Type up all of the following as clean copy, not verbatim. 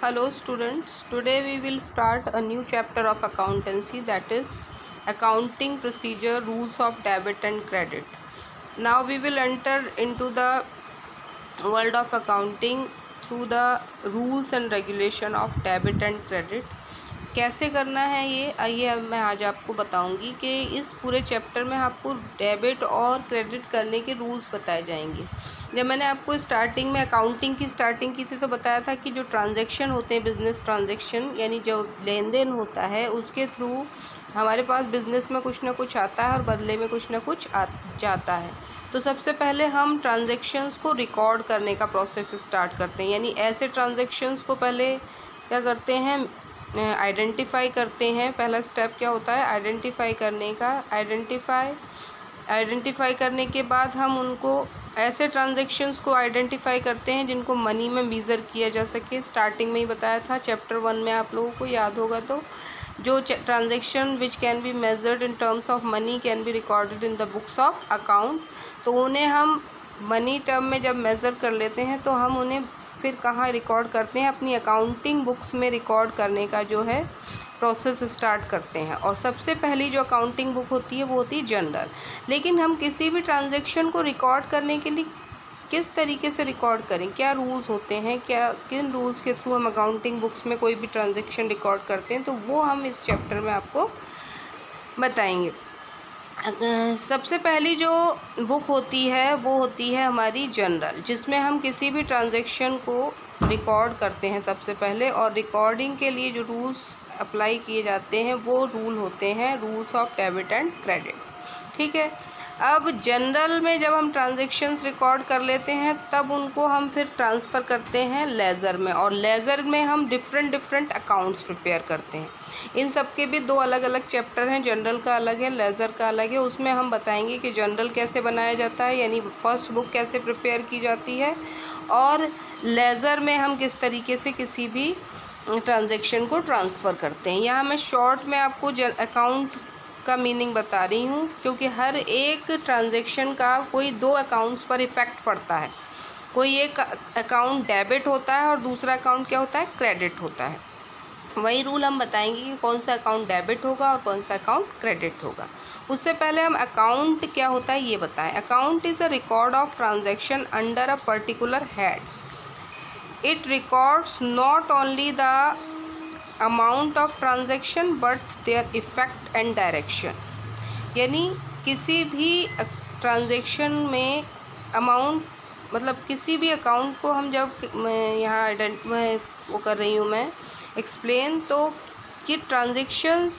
Hello students, today we will start a new chapter of accountancy, that is accounting procedure, rules of debit and credit. Now we will enter into the world of accounting through the rules and regulation of debit and credit. कैसे करना है ये आइए अब मैं आज आपको बताऊंगी कि इस पूरे चैप्टर में आपको डेबिट और क्रेडिट करने के रूल्स बताए जाएंगे। जब मैंने आपको स्टार्टिंग में अकाउंटिंग की स्टार्टिंग की थी तो बताया था कि जो ट्रांजैक्शन होते हैं, बिज़नेस ट्रांजैक्शन यानी जो लेन देन होता है, उसके थ्रू हमारे पास बिज़नेस में कुछ ना कुछ आता है और बदले में कुछ ना कुछ जाता है। तो सबसे पहले हम ट्रांजैक्शंस को रिकॉर्ड करने का प्रोसेस स्टार्ट करते हैं, यानी ऐसे ट्रांजैक्शंस को पहले क्या करते हैं, आइडेंटिफाई करते हैं। पहला स्टेप क्या होता है, आइडेंटिफाई करने का। आइडेंटिफाई करने के बाद हम उनको ऐसे ट्रांजैक्शंस को आइडेंटिफाई करते हैं जिनको मनी में मेज़र किया जा सके। स्टार्टिंग में ही बताया था चैप्टर 1 में, आप लोगों को याद होगा तो, जो transaction which can be measured in terms of money can be recorded in the books of account. तो उन्हें हम मनी टर्म में जब मेज़र कर लेते हैं तो हम उन्हें फिर कहाँ रिकॉर्ड करते हैं, अपनी अकाउंटिंग बुक्स में रिकॉर्ड करने का जो है प्रोसेस स्टार्ट करते हैं। और सबसे पहली जो अकाउंटिंग बुक होती है वो होती है जनरल। लेकिन हम किसी भी ट्रांजैक्शन को रिकॉर्ड करने के लिए किस तरीके से रिकॉर्ड करें, क्या रूल्स होते हैं, क्या किन रूल्स के थ्रू हम अकाउंटिंग बुक्स में कोई भी ट्रांजैक्शन रिकॉर्ड करते हैं, तो वो हम इस चैप्टर में आपको बताएंगे। सबसे पहली जो बुक होती है वो होती है हमारी जनरल, जिसमें हम किसी भी ट्रांजैक्शन को रिकॉर्ड करते हैं सबसे पहले। और रिकॉर्डिंग के लिए जो रूल्स अप्लाई किए जाते हैं वो रूल होते हैं rules of debit and credit. ठीक है, अब जनरल में जब हम ट्रांजैक्शंस रिकॉर्ड कर लेते हैं तब उनको हम फिर ट्रांसफ़र करते हैं लेज़र में, और लेज़र में हम डिफरेंट अकाउंट्स प्रिपेयर करते हैं। इन सब के भी दो अलग अलग चैप्टर हैं, जनरल का अलग है, लेज़र का अलग है। उसमें हम बताएंगे कि जनरल कैसे बनाया जाता है, यानी फर्स्ट बुक कैसे प्रिपेयर की जाती है, और लेज़र में हम किस तरीके से किसी भी ट्रांजैक्शन को ट्रांसफ़र करते हैं। यहाँ मैं शॉर्ट में आपको अकाउंट का मीनिंग बता रही हूँ, क्योंकि हर एक ट्रांजैक्शन का कोई दो अकाउंट्स पर इफ़ेक्ट पड़ता है। कोई एक अकाउंट डेबिट होता है और दूसरा अकाउंट क्या होता है, क्रेडिट होता है। वही रूल हम बताएंगे कि कौन सा अकाउंट डेबिट होगा और कौन सा अकाउंट क्रेडिट होगा। उससे पहले हम अकाउंट क्या होता है ये बताएं। Account is a record of transaction under a particular head. It records not only the amount of transaction but their effect and direction. यानी किसी भी ट्रांजैक्शन में अमाउंट, मतलब किसी भी अकाउंट को हम जब यहाँ वो कर रही हूँ मैं एक्सप्लेन, तो कि ट्रांजैक्शंस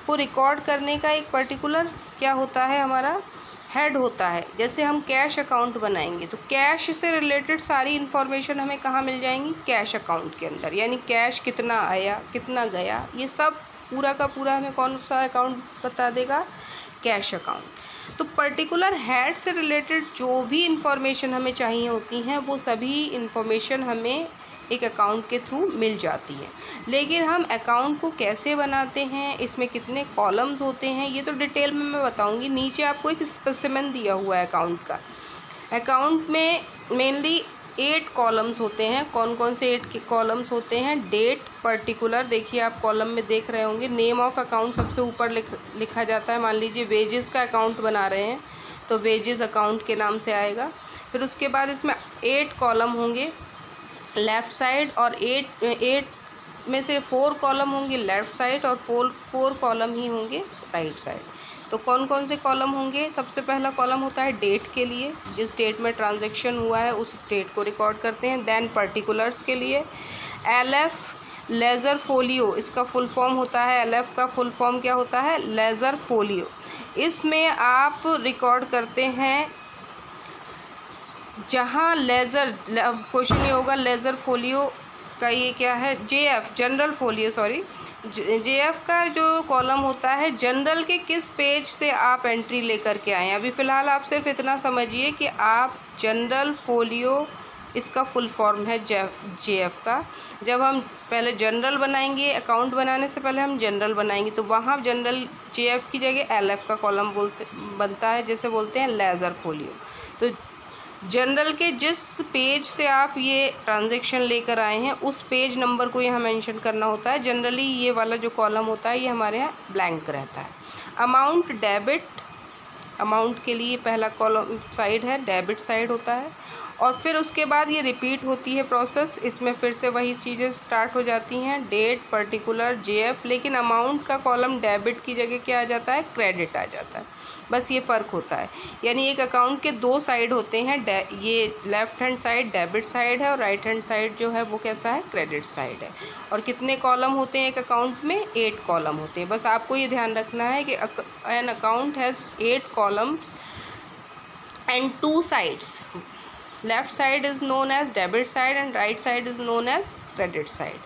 को रिकॉर्ड करने का एक पर्टिकुलर क्या होता है, हमारा हेड होता है। जैसे हम कैश अकाउंट बनाएंगे तो कैश से रिलेटेड सारी इन्फॉर्मेशन हमें कहाँ मिल जाएंगी, कैश अकाउंट के अंदर। यानी कैश कितना आया, कितना गया, ये सब पूरा का पूरा हमें कौन सा अकाउंट बता देगा, कैश अकाउंट। तो पर्टिकुलर हेड से रिलेटेड जो भी इन्फॉर्मेशन हमें चाहिए होती हैं वो सभी इन्फॉर्मेशन हमें एक अकाउंट के थ्रू मिल जाती है। लेकिन हम अकाउंट को कैसे बनाते हैं, इसमें कितने कॉलम्स होते हैं, ये तो डिटेल में मैं बताऊंगी। नीचे आपको एक स्पेसिमेन दिया हुआ है अकाउंट का। अकाउंट में मेनली 8 कॉलम्स होते हैं। कौन कौन से 8 कॉलम्स होते हैं, डेट, पर्टिकुलर, देखिए आप कॉलम में देख रहे होंगे। नेम ऑफ अकाउंट सबसे ऊपर लिखा जाता है। मान लीजिए वेजेस का अकाउंट बना रहे हैं तो वेजेस अकाउंट के नाम से आएगा। फिर उसके बाद इसमें 8 कॉलम होंगे लेफ़्ट साइड, और 8 में से 4 कॉलम होंगे लेफ़्ट साइड और 4 कॉलम ही होंगे राइट साइड। तो कौन कौन से कॉलम होंगे, सबसे पहला कॉलम होता है डेट के लिए, जिस डेट में ट्रांजैक्शन हुआ है उस डेट को रिकॉर्ड करते हैं। देन पर्टिकुलर्स के लिए LF लेज़र फोलियो, इसका फुल फॉर्म होता है, LF का फुल फॉर्म क्या होता है, लेज़र फोलियो। इसमें आप रिकॉर्ड करते हैं जहाँ लेज़र, क्वेश्चन ये होगा लेज़र फोलियो का ये क्या है, JF general folio, sorry, JF का जो कॉलम होता है जनरल के किस पेज से आप एंट्री लेकर के आए हैं। अभी फ़िलहाल आप सिर्फ इतना समझिए कि आप जनरल फोलियो, इसका फुल फॉर्म है JF का। जब हम पहले जनरल बनाएंगे, अकाउंट बनाने से पहले हम जनरल बनाएंगे, तो वहाँ जनरल JF की जगह LF का कॉलम बनता है, जैसे बोलते हैं लेज़र फोलियो। तो जनरल के जिस पेज से आप ये ट्रांजैक्शन लेकर आए हैं उस पेज नंबर को यहाँ मेंशन करना होता है। जनरली ये वाला जो कॉलम होता है ये हमारे यहाँ ब्लैंक रहता है। अमाउंट डेबिट, अमाउंट के लिए पहला कॉलम साइड है, डेबिट साइड होता है, और फिर उसके बाद ये रिपीट होती है प्रोसेस। इसमें फिर से वही चीज़ें स्टार्ट हो जाती हैं, डेट, पर्टिकुलर, जेएफ, लेकिन अमाउंट का कॉलम डेबिट की जगह क्या आ जाता है, क्रेडिट आ जाता है। बस ये फ़र्क होता है। यानी एक अकाउंट के दो साइड होते हैं, ये left hand side debit side है और राइट हैंड साइड जो है वो कैसा है, क्रेडिट साइड है। और कितने कॉलम होते हैं एक अकाउंट में, 8 कॉलम होते हैं। बस आपको ये ध्यान रखना है कि an account has 8 columns and 2 sides. Left side is known as debit side and right side is known as credit side.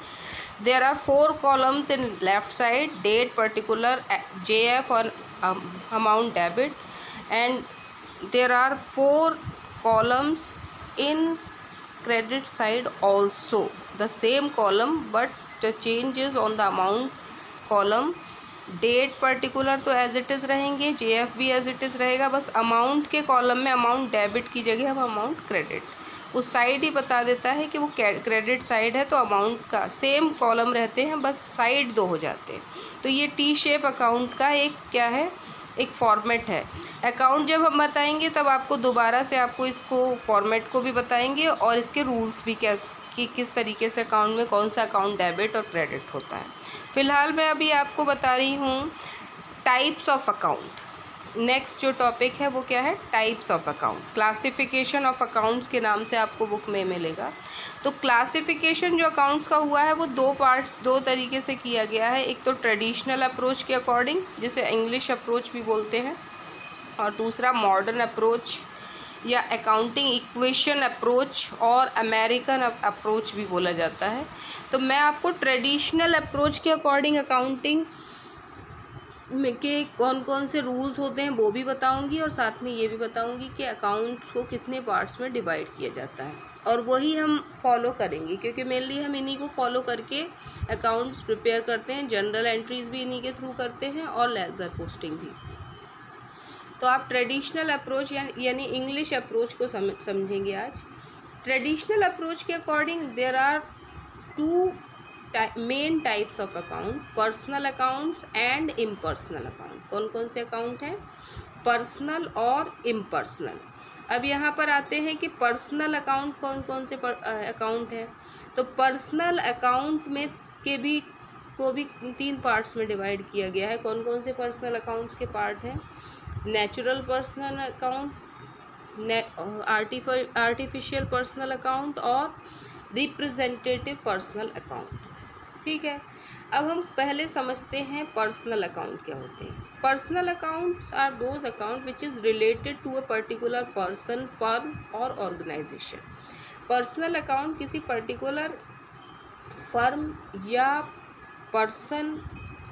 There are 4 columns in left side, date, particular, JF or amount debit, and there are 4 columns in credit side also. The same column but the change is on the amount column. Date particular तो as it is रहेंगे, JF भी as it is रहेगा। बस amount के column में amount debit की जगह अब अमाउंट क्रेडिट, उस साइड ही बता देता है कि वो क्रेडिट साइड है, तो अमाउंट का सेम कॉलम रहते हैं, बस साइड 2 हो जाते हैं। तो ये टी शेप अकाउंट का एक क्या है, एक फॉर्मेट है। अकाउंट जब हम बताएंगे तब आपको दोबारा से आपको इसको फॉर्मेट को भी बताएंगे और इसके रूल्स भी कि किस तरीके से अकाउंट में कौन सा अकाउंट डेबिट और क्रेडिट होता है। फ़िलहाल मैं अभी आपको बता रही हूँ टाइप्स ऑफ अकाउंट। नेक्स्ट जो टॉपिक है वो क्या है, types of account. Classification of accounts के नाम से आपको बुक में मिलेगा। तो क्लासिफिकेशन जो अकाउंट्स का हुआ है वो 2 पार्ट्स, 2 तरीके से किया गया है। एक तो ट्रेडिशनल अप्रोच के अकॉर्डिंग, जिसे इंग्लिश अप्रोच भी बोलते हैं, और दूसरा मॉडर्न अप्रोच या अकाउंटिंग इक्वेशन अप्रोच और अमेरिकन अप्रोच भी बोला जाता है। तो मैं आपको ट्रेडिशनल अप्रोच के अकॉर्डिंग अकाउंटिंग में के कौन कौन से रूल्स होते हैं वो भी बताऊंगी, और साथ में ये भी बताऊंगी कि अकाउंट्स को कितने पार्ट्स में डिवाइड किया जाता है, और वही हम फॉलो करेंगे क्योंकि मेनली हम इन्हीं को फॉलो करके अकाउंट्स प्रिपेयर करते हैं। जनरल एंट्रीज़ भी इन्हीं के थ्रू करते हैं और लेजर पोस्टिंग भी। तो आप ट्रेडिशनल अप्रोच यानी इंग्लिश अप्रोच को समझेंगे आज। ट्रेडिशनल अप्रोच के according there are 2 main types of account, personal accounts and impersonal account. कौन कौन से अकाउंट हैं, पर्सनल और इम्पर्सनल। अब यहाँ पर आते हैं कि पर्सनल अकाउंट कौन कौन से अकाउंट हैं। तो पर्सनल अकाउंट में को भी 3 पार्ट्स में डिवाइड किया गया है। कौन कौन से पर्सनल अकाउंट्स के पार्ट हैं, natural personal account, artificial personal account और रिप्रेजेंटेटिव पर्सनल अकाउंट। ठीक है, अब हम पहले समझते हैं पर्सनल अकाउंट क्या होते हैं। Personal accounts are those account which is related to a particular person, firm और ऑर्गेनाइजेशन। पर्सनल अकाउंट किसी पर्टिकुलर फर्म या पर्सन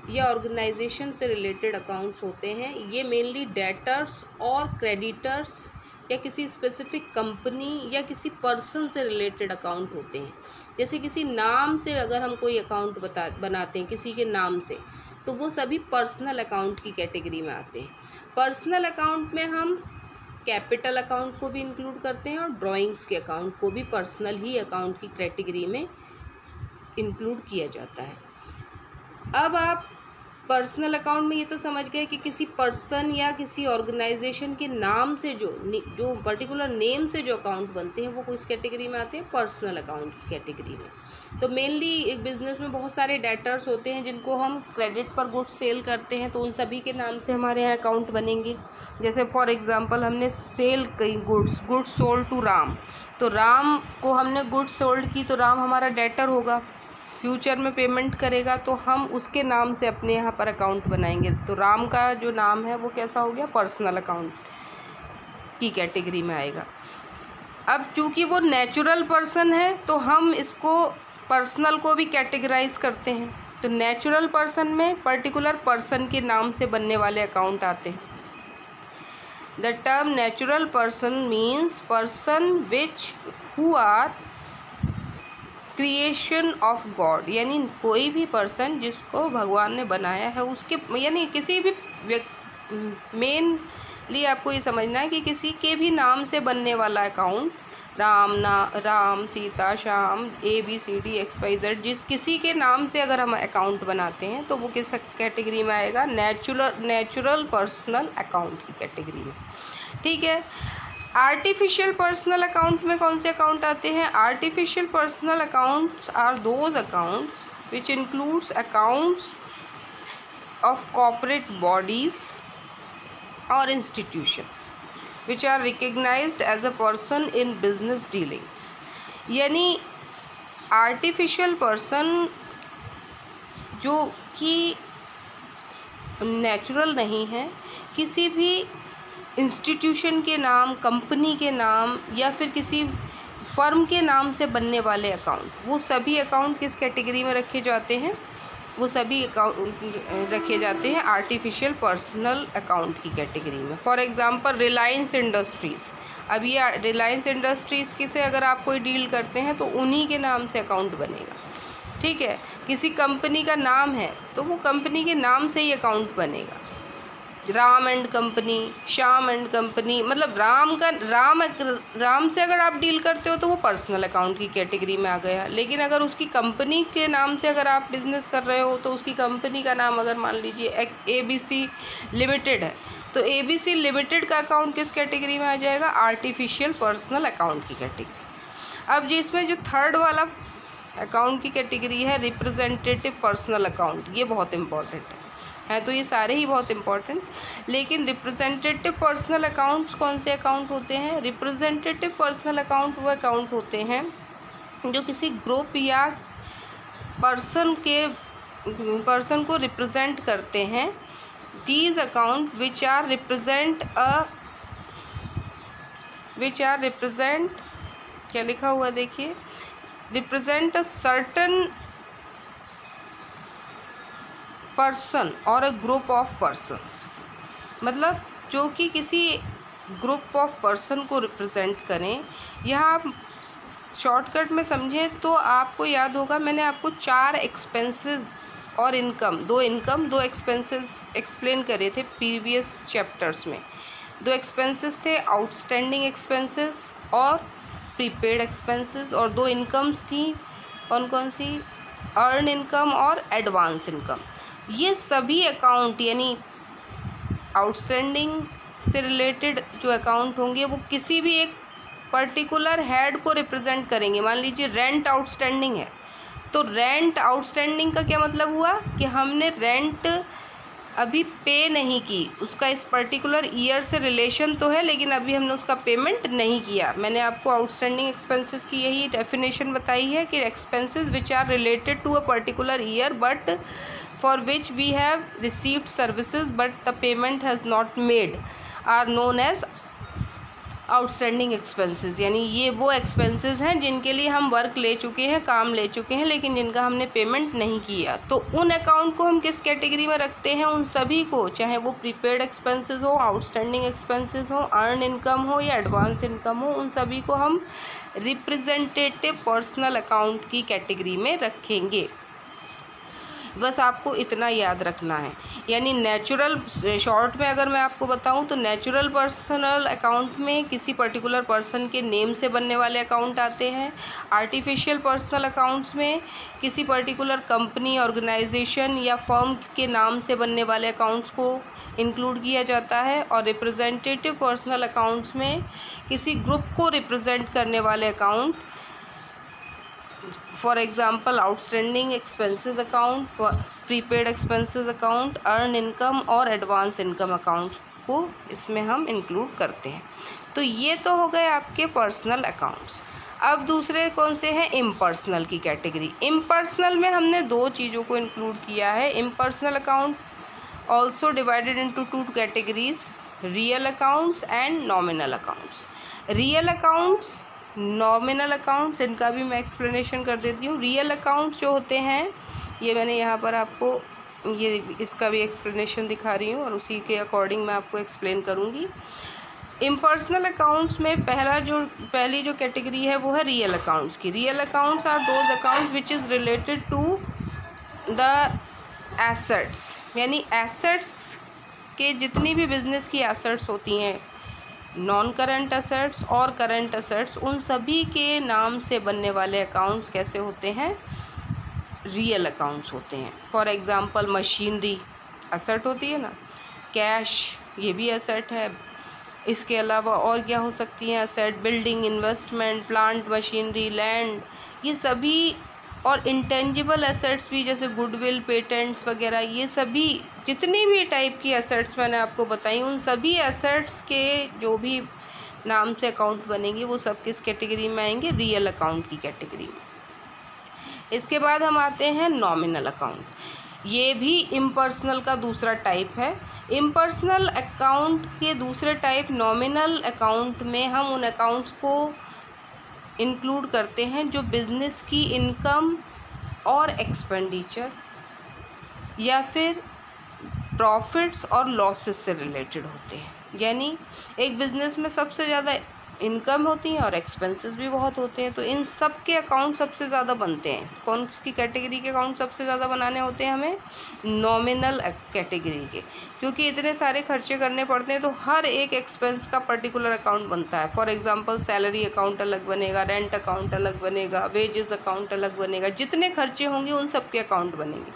या ऑर्गेनाइजेशन से रिलेटेड अकाउंट्स होते हैं। ये मेनली डेटर्स और क्रेडिटर्स या किसी स्पेसिफिक कंपनी या किसी पर्सन से रिलेटेड अकाउंट होते हैं। जैसे किसी नाम से अगर हम कोई अकाउंट बनाते हैं किसी के नाम से, तो वो सभी पर्सनल अकाउंट की कैटेगरी में आते हैं। पर्सनल अकाउंट में हम कैपिटल अकाउंट को भी इंक्लूड करते हैं और ड्राइंग्स के अकाउंट को भी पर्सनल ही अकाउंट की कैटेगरी में इंक्लूड किया जाता है। अब आप पर्सनल अकाउंट में ये तो समझ गए कि किसी पर्सन या किसी ऑर्गेनाइजेशन के नाम से जो पर्टिकुलर नेम से जो अकाउंट बनते हैं वो किस कैटेगरी में आते हैं, पर्सनल अकाउंट की कैटेगरी में। तो मेनली एक बिज़नेस में बहुत सारे डेटर्स होते हैं जिनको हम क्रेडिट पर गुड्स सेल करते हैं, तो उन सभी के नाम से हमारे यहाँ अकाउंट बनेंगे। जैसे फॉर एग्जांपल हमने सेल कई गुड्स सोल्ड टू राम, तो राम को हमने गुड्स सोल्ड की तो राम हमारा डेटर होगा, फ्यूचर में पेमेंट करेगा तो हम उसके नाम से अपने यहाँ पर अकाउंट बनाएंगे। तो राम का जो नाम है वो कैसा हो गया, पर्सनल अकाउंट की कैटेगरी में आएगा। अब चूँकि वो नेचुरल पर्सन है तो हम इसको पर्सनल को भी कैटेगराइज करते हैं। तो नेचुरल पर्सन में पर्टिकुलर पर्सन के नाम से बनने वाले अकाउंट आते हैं। The term natural person means person which who are creation of God, यानी कोई भी पर्सन जिसको भगवान ने बनाया है उसके, यानी किसी भी मेन लिए आपको ये समझना है कि किसी के भी नाम से बनने वाला account, Ram, Sita, Shyam, ABCD XYZ, जिस किसी के नाम से अगर हम अकाउंट बनाते हैं तो वो किस कैटेगरी में आएगा? नेचुरल पर्सनल अकाउंट की कैटेगरी में। ठीक है। आर्टिफिशियल पर्सनल अकाउंट में कौन से अकाउंट आते हैं? Artificial personal accounts are those accounts which includes accounts of corporate bodies और institutions which are recognized as a person in business dealings। यानी आर्टिफिशियल पर्सन जो कि नेचुरल नहीं है, किसी भी इंस्टीट्यूशन के नाम, कंपनी के नाम या फिर किसी फर्म के नाम से बनने वाले अकाउंट, वो सभी अकाउंट किस कैटेगरी में रखे जाते हैं? वो सभी अकाउंट रखे जाते हैं आर्टिफिशियल पर्सनल अकाउंट की कैटेगरी में। फॉर एग्जांपल रिलायंस इंडस्ट्रीज़, अब ये रिलायंस इंडस्ट्रीज़ की से अगर आप कोई डील करते हैं तो उन्हीं के नाम से अकाउंट बनेगा। ठीक है। किसी कंपनी का नाम है तो वो कंपनी के नाम से ही अकाउंट बनेगा। Ram and company, Shyam and company, मतलब राम से अगर आप डील करते हो तो वो पर्सनल अकाउंट की कैटेगरी में आ गया। लेकिन अगर उसकी कंपनी के नाम से अगर आप बिज़नेस कर रहे हो तो उसकी कंपनी का नाम अगर मान लीजिए ABC लिमिटेड है तो ABC लिमिटेड का अकाउंट किस कैटेगरी में आ जाएगा? आर्टिफिशियल पर्सनल अकाउंट की कैटेगरी। अब जी इसमें जो थर्ड वाला अकाउंट की कैटेगरी है रिप्रेजेंटेटिव पर्सनल अकाउंट, ये बहुत इम्पॉर्टेंट है। तो ये सारे ही बहुत इम्पॉर्टेंट, लेकिन रिप्रेजेंटेटिव पर्सनल अकाउंट्स कौन से अकाउंट होते हैं? रिप्रेजेंटेटिव पर्सनल अकाउंट वो अकाउंट होते हैं जो किसी ग्रुप या पर्सन को रिप्रेजेंट करते हैं। These account which are represent क्या लिखा हुआ देखिए, रिप्रेजेंट अ सर्टन पर्सन और अ ग्रुप ऑफ पर्सन्स, मतलब जो कि किसी ग्रुप ऑफ पर्सन को रिप्रेजेंट करें। यहाँ आप शॉर्टकट में समझें तो आपको याद होगा मैंने आपको 4 एक्सपेंसेस और दो दो एक्सपेंसेस एक्सप्लेन करे थे प्रीवियस चैप्टर्स में। 2 एक्सपेंसेस थे, आउटस्टैंडिंग एक्सपेंसेस और प्रीपेड एक्सपेंसेस, और 2 इनकम्स थी, कौन कौन सी? अर्न इनकम और एडवांस इनकम। ये सभी अकाउंट यानी आउटस्टैंडिंग से रिलेटेड जो अकाउंट होंगे वो किसी भी एक पर्टिकुलर हेड को रिप्रेजेंट करेंगे। मान लीजिए रेंट आउटस्टैंडिंग है तो रेंट आउटस्टैंडिंग का क्या मतलब हुआ कि हमने रेंट अभी पे नहीं की, उसका इस पर्टिकुलर ईयर से रिलेशन तो है लेकिन अभी हमने उसका पेमेंट नहीं किया। मैंने आपको आउटस्टैंडिंग एक्सपेंसेस की यही डेफिनेशन बताई है कि expenses which are related to a particular year but for which we have received services but the payment has not made are known as outstanding expenses। यानी ये वो expenses हैं जिनके लिए हम वर्क ले चुके हैं, काम ले चुके हैं, लेकिन जिनका हमने पेमेंट नहीं किया। तो उन अकाउंट को हम किस कैटेगरी में रखते हैं? उन सभी को, चाहे वो प्रीपेड एक्सपेंसेस हो, आउटस्टैंडिंग एक्सपेंसेस हो, अर्न इनकम हो या एडवांस इनकम हो, उन सभी को हम रिप्रेजेंटेटिव पर्सनल अकाउंट की कैटेगरी में रखेंगे। बस आपको इतना याद रखना है। यानी नेचुरल, शॉर्ट में अगर मैं आपको बताऊं तो नेचुरल पर्सनल अकाउंट में किसी पर्टिकुलर पर्सन के नेम से बनने वाले अकाउंट आते हैं। आर्टिफिशियल पर्सनल अकाउंट्स में किसी पर्टिकुलर कंपनी, ऑर्गेनाइजेशन या फर्म के नाम से बनने वाले अकाउंट्स को इंक्लूड किया जाता है। और रिप्रेजेंटेटिव पर्सनल अकाउंट्स में किसी ग्रुप को रिप्रेजेंट करने वाले account, for example outstanding expenses account, prepaid expenses account, earn income और एडवांस इनकम अकाउंट्स को इसमें हम इंक्लूड करते हैं। तो ये तो हो गए आपके पर्सनल अकाउंट्स। अब दूसरे कौन से हैं? इम्पर्सनल की कैटेगरी। इम्पर्सनल में हमने 2 चीज़ों को इंक्लूड किया है। Impersonal account also divided into 2 categories, real accounts and nominal accounts. Real accounts, nominal accounts, इनका भी मैं एक्सप्लेनेशन कर देती हूँ। रियल अकाउंट्स जो होते हैं, ये मैंने यहाँ पर आपको इसका भी एक्सप्लेनेशन दिखा रही हूँ और उसी के अकॉर्डिंग मैं आपको एक्सप्लेन करूँगी। इम्पर्सनल अकाउंट्स में पहली जो कैटेगरी है वो है रियल अकाउंट्स की। Real accounts are those accounts which is related to the assets, यानी एसेट्स आपके जितनी भी बिजनेस की एसेट्स होती हैं, नॉन करंट एसेट्स और करंट एसेट्स, उन सभी के नाम से बनने वाले अकाउंट्स कैसे होते हैं? रियल अकाउंट्स होते हैं। फॉर एग्जांपल मशीनरी एसेट होती है ना, कैश ये भी एसेट है। इसके अलावा और क्या हो सकती हैं asset? Building, investment, plant machinery, land, ये सभी। और इंटेंजिबल एसेट्स भी, जैसे गुडविल, पेटेंट्स वगैरह, ये सभी जितनी भी टाइप की एसेट्स मैंने आपको बताई, उन सभी एसेट्स के जो भी नाम से अकाउंट बनेंगे वो सब किस कैटेगरी में आएंगे? रियल अकाउंट की कैटेगरी में। इसके बाद हम आते हैं नॉमिनल अकाउंट। ये भी इम्पर्सनल का दूसरा टाइप है। इम्पर्सनल अकाउंट के दूसरे टाइप नॉमिनल अकाउंट में हम उन अकाउंट्स को इंक्लूड करते हैं जो बिज़नेस की इनकम और एक्सपेंडिचर या फिर प्रॉफिट्स और लॉसेस से रिलेटेड होते हैं। यानी एक बिज़नेस में सबसे ज़्यादा इनकम होती है और एक्सपेंसेस भी बहुत होते हैं, तो इन सब के अकाउंट सबसे ज़्यादा बनते हैं। कौन सी कैटेगरी के अकाउंट सबसे ज़्यादा बनाने होते हैं हमें? नॉमिनल कैटेगरी के, क्योंकि इतने सारे खर्चे करने पड़ते हैं तो हर एक एक्सपेंस का पर्टिकुलर अकाउंट बनता है। फॉर एग्जांपल सैलरी अकाउंट अलग बनेगा, रेंट अकाउंट अलग बनेगा, वेजेस अकाउंट अलग बनेगा, जितने खर्चे होंगे उन सब के अकाउंट बनेंगे।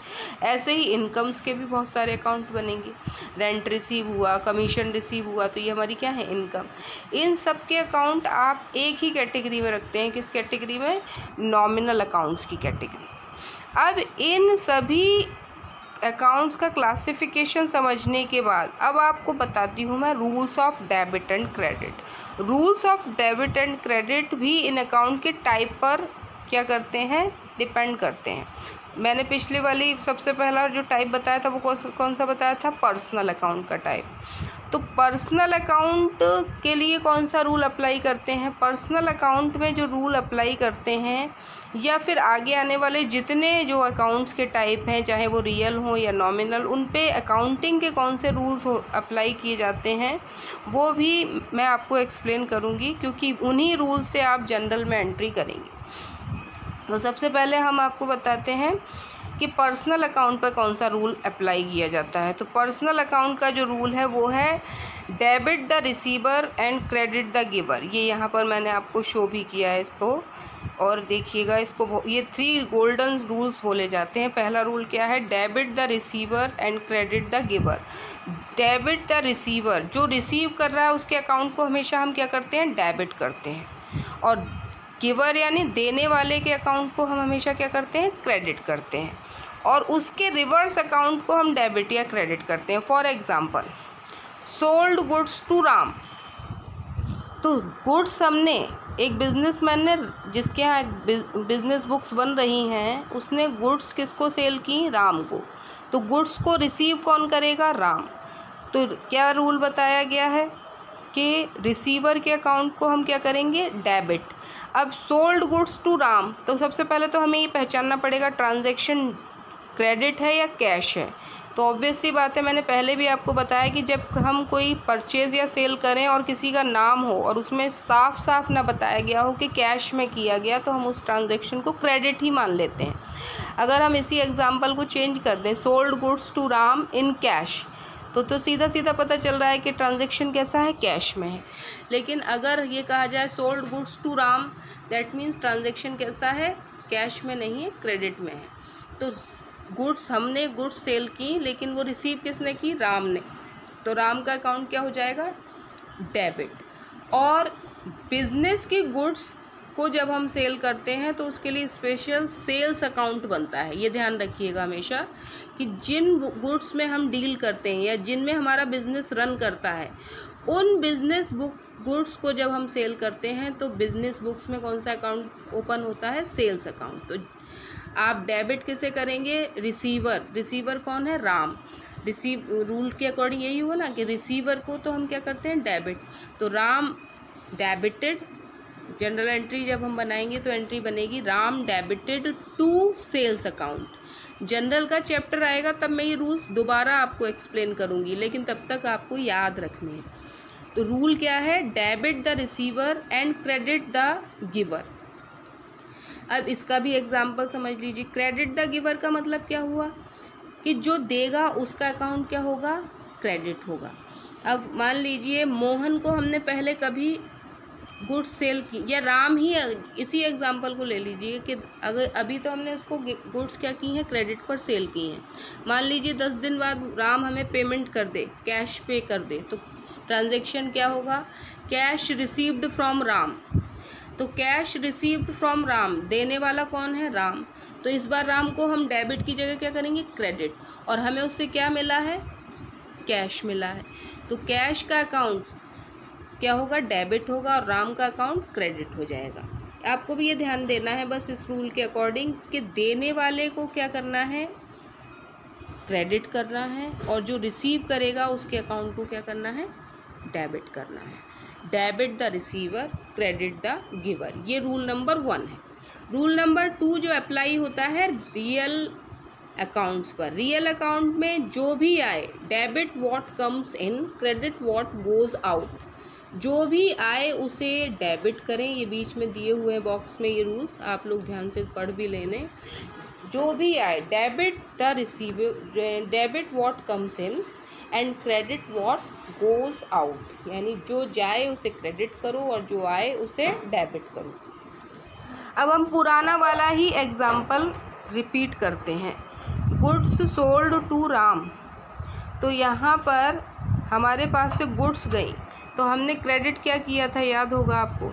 ऐसे ही इनकम्स के भी बहुत सारे अकाउंट बनेंगे। रेंट रिसीव हुआ, कमीशन रिसीव हुआ, तो ये हमारी क्या है? इनकम। इन सब के अकाउंट आप एक ही कैटेगरी में रखते हैं। किस कैटेगरी में? नॉमिनल अकाउंट्स की कैटेगरी। अब इन सभी अकाउंट्स का क्लासिफिकेशन समझने के बाद अब आपको बताती हूँ मैं rules of debit and credit. Rules of debit and credit भी इन अकाउंट के टाइप पर क्या करते हैं? डिपेंड करते हैं। मैंने पिछले वाली सबसे पहला जो टाइप बताया था वो कौन सा बताया था? पर्सनल अकाउंट का टाइप। तो पर्सनल अकाउंट के लिए कौन सा रूल अप्लाई करते हैं? पर्सनल अकाउंट में जो रूल अप्लाई करते हैं या फिर आगे आने वाले जितने जो अकाउंट्स के टाइप हैं, चाहे वो रियल हो या नॉमिनल, उन पे अकाउंटिंग के कौन से रूल्स अप्लाई किए जाते हैं वो भी मैं आपको एक्सप्लेन करूँगी, क्योंकि उन्हीं रूल्स से आप जनरल में एंट्री करेंगे। तो सबसे पहले हम आपको बताते हैं कि पर्सनल अकाउंट पर कौन सा रूल अप्लाई किया जाता है। तो पर्सनल अकाउंट का जो रूल है वो है debit the receiver and credit the giver. ये यहाँ पर मैंने आपको शो भी किया है इसको, और देखिएगा इसको। ये 3 गोल्डन रूल्स बोले जाते हैं। पहला रूल क्या है? Debit the receiver and credit the giver. Debit the receiver, जो रिसीव कर रहा है उसके अकाउंट को हमेशा हम क्या करते हैं? डेबिट करते हैं। और गिवर यानी देने वाले के अकाउंट को हम हमेशा क्या करते हैं? क्रेडिट करते हैं। और उसके रिवर्स अकाउंट को हम डेबिट या क्रेडिट करते हैं। For example sold goods to Ram, तो गुड्स हमने एक बिजनेसमैन ने, जिसके यहाँ बिजनेस बुक्स बन रही हैं, उसने गुड्स किसको सेल की? राम को। तो गुड्स को रिसीव कौन करेगा? राम। तो क्या रूल बताया गया है कि रिसीवर के अकाउंट को हम क्या करेंगे? डेबिट। अब सोल्ड गुड्स टू राम, तो सबसे पहले तो हमें ये पहचानना पड़ेगा ट्रांजैक्शन क्रेडिट है या कैश है। तो ऑब्वियस सी बात है, मैंने पहले भी आपको बताया कि जब हम कोई परचेज़ या सेल करें और किसी का नाम हो और उसमें साफ साफ ना बताया गया हो कि कैश में किया गया, तो हम उस ट्रांजैक्शन को क्रेडिट ही मान लेते हैं। अगर हम इसी एग्जांपल को चेंज कर दें, sold goods to Ram in cash, तो सीधा सीधा पता चल रहा है कि ट्रांजैक्शन कैसा है? कैश में है। लेकिन अगर ये कहा जाए sold goods to Ram, that means transaction कैसा है? कैश में नहीं है, क्रेडिट में है। तो गुड्स, हमने गुड्स सेल की, लेकिन वो रिसीव किसने की? राम ने। तो राम का अकाउंट क्या हो जाएगा? डेबिट। और बिजनेस की गुड्स को जब हम सेल करते हैं तो उसके लिए स्पेशल सेल्स अकाउंट बनता है। ये ध्यान रखिएगा हमेशा कि जिन गुड्स में हम डील करते हैं या जिनमें हमारा बिजनेस रन करता है, उन बिजनेस गुड्स को जब हम सेल करते हैं तो बिजनेस बुक्स में कौन सा अकाउंट ओपन होता है? Sales account. तो आप डेबिट किसे करेंगे? रिसीवर। रिसीवर कौन है? राम। रिसीव रूल के अकॉर्डिंग यही हुआ ना कि रिसीवर को तो हम क्या करते हैं? डेबिट। तो राम डेबिटेड, जनरल एंट्री जब हम बनाएंगे तो एंट्री बनेगी Ram debited to sales account. Journal का चैप्टर आएगा तब मैं ये रूल्स दोबारा आपको एक्सप्लेन करूँगी, लेकिन तब तक आपको याद रखने हैं। तो रूल क्या है? Debit the receiver and credit the giver. अब इसका भी एग्जाम्पल समझ लीजिए। क्रेडिट द गिवर का मतलब क्या हुआ कि जो देगा उसका अकाउंट क्या होगा? क्रेडिट होगा। अब मान लीजिए मोहन को हमने पहले कभी गुड्स सेल की, या राम ही इसी एग्जांपल को ले लीजिए कि अगर अभी तो हमने उसको गुड्स क्या की हैं, क्रेडिट पर सेल की हैं। मान लीजिए 10 दिन बाद राम हमें पेमेंट कर दे, कैश पे कर दे, तो ट्रांजैक्शन क्या होगा, कैश रिसीव्ड फ्रॉम राम। तो कैश रिसीव्ड फ्रॉम राम, देने वाला कौन है, राम। तो इस बार राम को हम डेबिट की जगह क्या करेंगे, क्रेडिट, और हमें उससे क्या मिला है, कैश मिला है। तो कैश का अकाउंट क्या होगा, डेबिट होगा, और राम का अकाउंट क्रेडिट हो जाएगा। आपको भी ये ध्यान देना है बस इस रूल के अकॉर्डिंग कि देने वाले को क्या करना है, क्रेडिट करना है, और जो रिसीव करेगा उसके अकाउंट को क्या करना है, डेबिट करना है। Debit the receiver, credit the giver, ये रूल नंबर 1 है। रूल नंबर 2 जो अप्लाई होता है रियल अकाउंट्स पर। रियल अकाउंट में जो भी आए, debit what comes in, credit what goes out, जो भी आए उसे डेबिट करें। ये बीच में दिए हुए हैं बॉक्स में ये रूल्स, आप लोग ध्यान से पढ़ भी लेने। जो भी आए, debit the receiver, debit what comes in and credit what goes out, यानी जो जाए उसे क्रेडिट करो और जो आए उसे डेबिट करो। अब हम पुराना वाला ही एग्जाम्पल रिपीट करते हैं। गुड्स सोल्ड टू राम, तो यहाँ पर हमारे पास से गुड्स गई, तो हमने क्रेडिट क्या किया था, याद होगा आपको,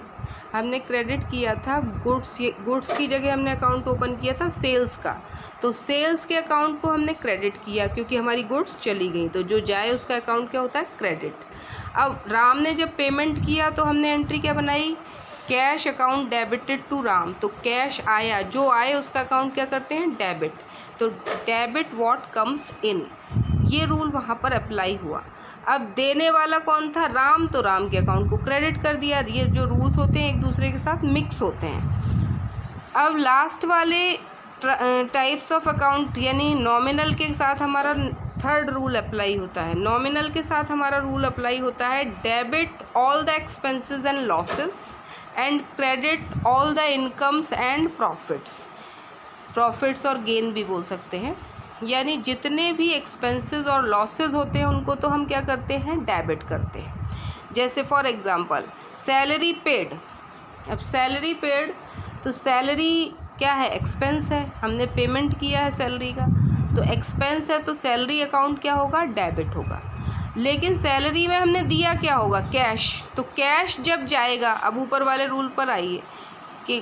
हमने क्रेडिट किया था गुड्स की जगह हमने अकाउंट ओपन किया था सेल्स का। तो सेल्स के अकाउंट को हमने क्रेडिट किया क्योंकि हमारी गुड्स चली गई, तो जो जाए उसका अकाउंट क्या होता है, क्रेडिट। अब राम ने जब पेमेंट किया तो हमने एंट्री क्या बनाई, cash account debited to Ram. तो कैश आया, जो आए उसका अकाउंट क्या करते हैं, डेबिट। तो डेबिट व्हाट कम्स इन, ये रूल वहाँ पर अप्लाई हुआ। अब देने वाला कौन था, राम, तो राम के अकाउंट को क्रेडिट कर दिया। ये जो रूल्स होते हैं एक दूसरे के साथ मिक्स होते हैं। अब लास्ट वाले टाइप्स ऑफ अकाउंट यानी नॉमिनल के साथ हमारा थर्ड रूल अप्लाई होता है। नॉमिनल के साथ हमारा रूल अप्लाई होता है debit all the expenses and losses and credit all the incomes and profits और गेन भी बोल सकते हैं। यानी जितने भी एक्सपेंसेस और लॉसेस होते हैं उनको तो हम क्या करते हैं, डेबिट करते हैं। जैसे फॉर एग्जांपल सैलरी पेड। अब सैलरी पेड, तो सैलरी क्या है, एक्सपेंस है, हमने पेमेंट किया है सैलरी का, तो एक्सपेंस है, तो सैलरी अकाउंट क्या होगा, डेबिट होगा। लेकिन सैलरी में हमने दिया क्या होगा, कैश। तो कैश जब जाएगा, अब ऊपर वाले रूल पर आइए कि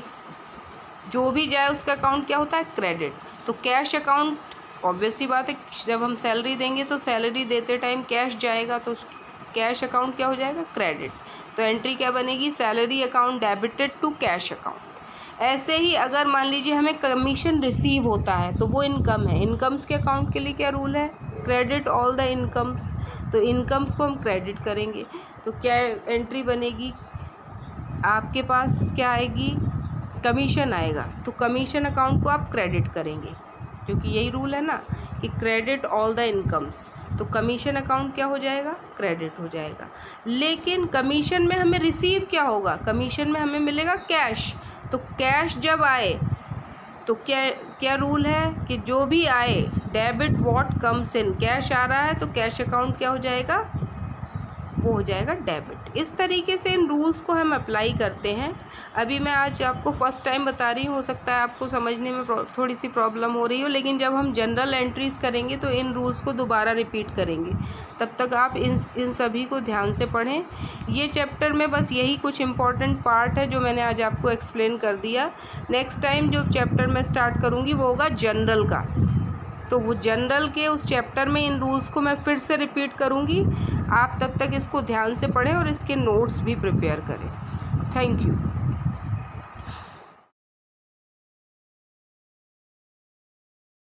जो भी जाए उसका अकाउंट क्या होता है, क्रेडिट। तो कैश अकाउंट, ऑब्वियसली बात है, जब हम सैलरी देंगे तो सैलरी देते टाइम कैश जाएगा, तो कैश अकाउंट क्या हो जाएगा, क्रेडिट। तो एंट्री क्या बनेगी, salary account debited to cash account. ऐसे ही अगर मान लीजिए हमें कमीशन रिसीव होता है तो वो इनकम है, इनकम्स के अकाउंट के लिए क्या रूल है, क्रेडिट ऑल द इनकम्स। तो इनकम्स को हम क्रेडिट करेंगे, तो क्या एंट्री बनेगी, आपके पास क्या आएगी, कमीशन आएगा, तो कमीशन अकाउंट को आप क्रेडिट करेंगे क्योंकि यही रूल है ना कि क्रेडिट ऑल द इनकम्स। तो कमीशन अकाउंट क्या हो जाएगा, क्रेडिट हो जाएगा। लेकिन कमीशन में हमें रिसीव क्या होगा, कमीशन में हमें मिलेगा कैश। तो कैश जब आए तो क्या रूल है कि जो भी आए, debit what comes in, cash आ रहा है तो कैश अकाउंट क्या हो जाएगा, वो हो जाएगा डेबिट। इस तरीके से इन रूल्स को हम अप्लाई करते हैं। अभी मैं आज आपको फर्स्ट टाइम बता रही हूँ, हो सकता है आपको समझने में थोड़ी सी प्रॉब्लम हो रही हो, लेकिन जब हम जनरल एंट्रीज करेंगे तो इन रूल्स को दोबारा रिपीट करेंगे। तब तक आप इन सभी को ध्यान से पढ़ें। ये चैप्टर में बस यही कुछ इंपॉर्टेंट पार्ट है जो मैंने आज आपको एक्सप्लेन कर दिया। नेक्स्ट टाइम जो चैप्टर मैं स्टार्ट करूँगी वो होगा जनरल का, तो वो जनरल के उस चैप्टर में इन रूल्स को मैं फिर से रिपीट करूँगी। आप तब तक इसको ध्यान से पढ़ें और इसके नोट्स भी प्रिपेयर करें। Thank you.